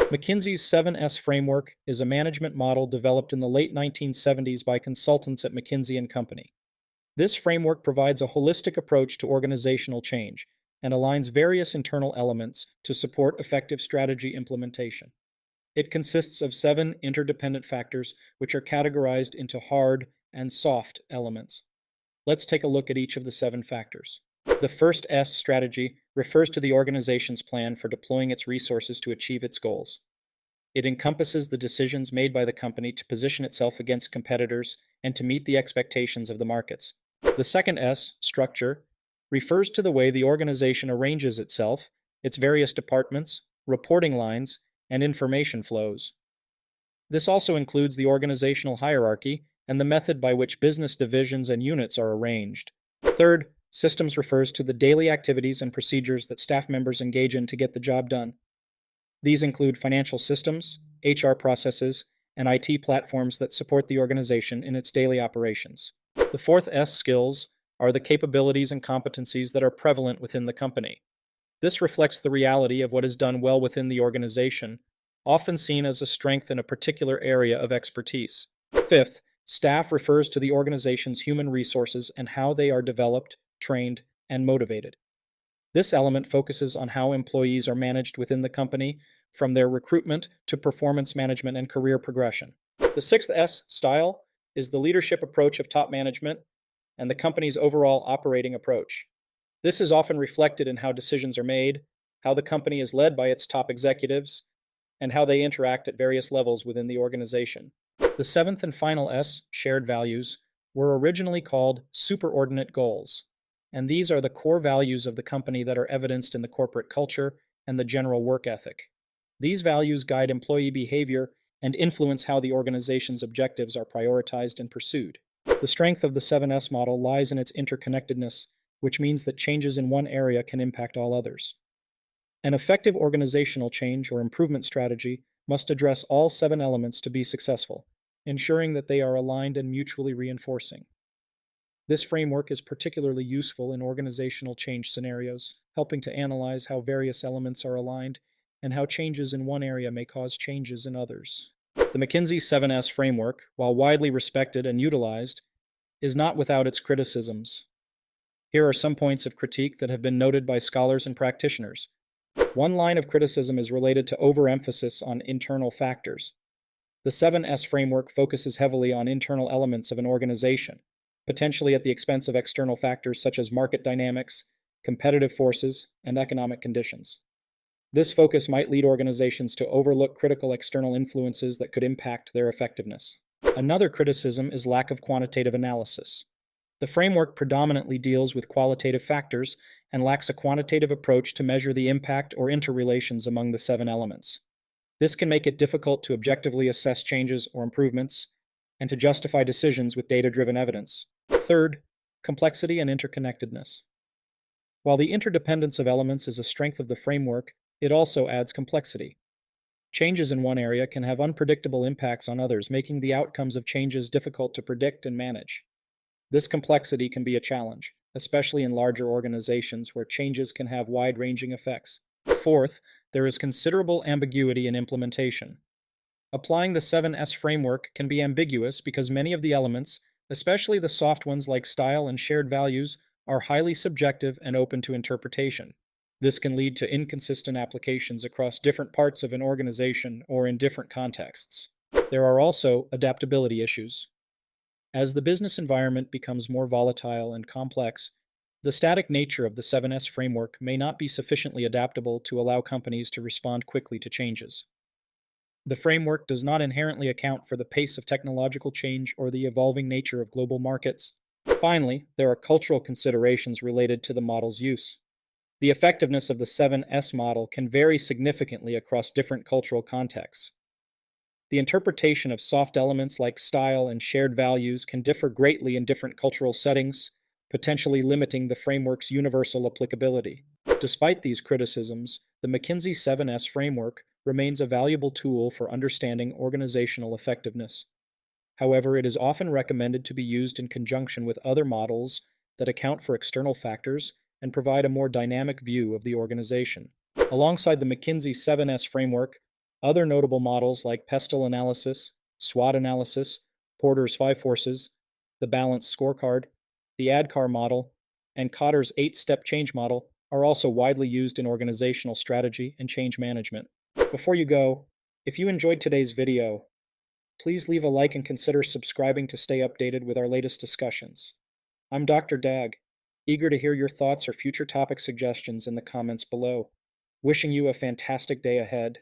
McKinsey's 7S framework is a management model developed in the late 1970s by consultants at McKinsey and Company. This framework provides a holistic approach to organizational change and aligns various internal elements to support effective strategy implementation. It consists of 7 interdependent factors which are categorized into hard and soft elements. Let's take a look at each of the 7 factors. The first S, strategy, refers to the organization's plan for deploying its resources to achieve its goals. It encompasses the decisions made by the company to position itself against competitors and to meet the expectations of the markets. The second S, structure, refers to the way the organization arranges itself, its various departments, reporting lines, and information flows. This also includes the organizational hierarchy and the method by which business divisions and units are arranged. Third, systems refers to the daily activities and procedures that staff members engage in to get the job done. These include financial systems, HR processes, and IT platforms that support the organization in its daily operations. The fourth S, skills, are the capabilities and competencies that are prevalent within the company. This reflects the reality of what is done well within the organization, often seen as a strength in a particular area of expertise. Fifth, staff refers to the organization's human resources and how they are developed, trained, and motivated. This element focuses on how employees are managed within the company, from their recruitment to performance management and career progression. The sixth S, style, is the leadership approach of top management and the company's overall operating approach. This is often reflected in how decisions are made, how the company is led by its top executives, and how they interact at various levels within the organization. The seventh and final S, shared values, were originally called superordinate goals, and these are the core values of the company that are evidenced in the corporate culture and the general work ethic. These values guide employee behavior and influence how the organization's objectives are prioritized and pursued. The strength of the 7S model lies in its interconnectedness, which means that changes in one area can impact all others. An effective organizational change or improvement strategy must address all 7 elements to be successful, ensuring that they are aligned and mutually reinforcing. This framework is particularly useful in organizational change scenarios, helping to analyze how various elements are aligned and how changes in one area may cause changes in others. The McKinsey 7S framework, while widely respected and utilized, is not without its criticisms. Here are some points of critique that have been noted by scholars and practitioners. One line of criticism is related to overemphasis on internal factors. The 7S framework focuses heavily on internal elements of an organization, potentially at the expense of external factors such as market dynamics, competitive forces, and economic conditions. This focus might lead organizations to overlook critical external influences that could impact their effectiveness. Another criticism is lack of quantitative analysis. The framework predominantly deals with qualitative factors and lacks a quantitative approach to measure the impact or interrelations among the 7 elements. This can make it difficult to objectively assess changes or improvements and to justify decisions with data-driven evidence. Third, complexity and interconnectedness. While the interdependence of elements is a strength of the framework, it also adds complexity. Changes in one area can have unpredictable impacts on others, making the outcomes of changes difficult to predict and manage. This complexity can be a challenge, especially in larger organizations where changes can have wide-ranging effects. Fourth, there is considerable ambiguity in implementation. Applying the 7S framework can be ambiguous because many of the elements, especially the soft ones like style and shared values, are highly subjective and open to interpretation. This can lead to inconsistent applications across different parts of an organization or in different contexts. There are also adaptability issues. As the business environment becomes more volatile and complex, the static nature of the 7S framework may not be sufficiently adaptable to allow companies to respond quickly to changes. The framework does not inherently account for the pace of technological change or the evolving nature of global markets. Finally, there are cultural considerations related to the model's use. The effectiveness of the 7S model can vary significantly across different cultural contexts. The interpretation of soft elements like style and shared values can differ greatly in different cultural settings, potentially limiting the framework's universal applicability. Despite these criticisms, the McKinsey 7S framework remains a valuable tool for understanding organizational effectiveness. However, it is often recommended to be used in conjunction with other models that account for external factors and provide a more dynamic view of the organization. Alongside the McKinsey 7S framework, Other notable models like pestle analysis, SWOT analysis, Porter's Five Forces, the balanced scorecard, the ADKAR model, and Kotter's 8-step change model are also widely used in organizational strategy and change management. Before you go, if you enjoyed today's video, please leave a like and consider subscribing to stay updated with our latest discussions. I'm Dr. Dag, eager to hear your thoughts or future topic suggestions in the comments below. Wishing you a fantastic day ahead.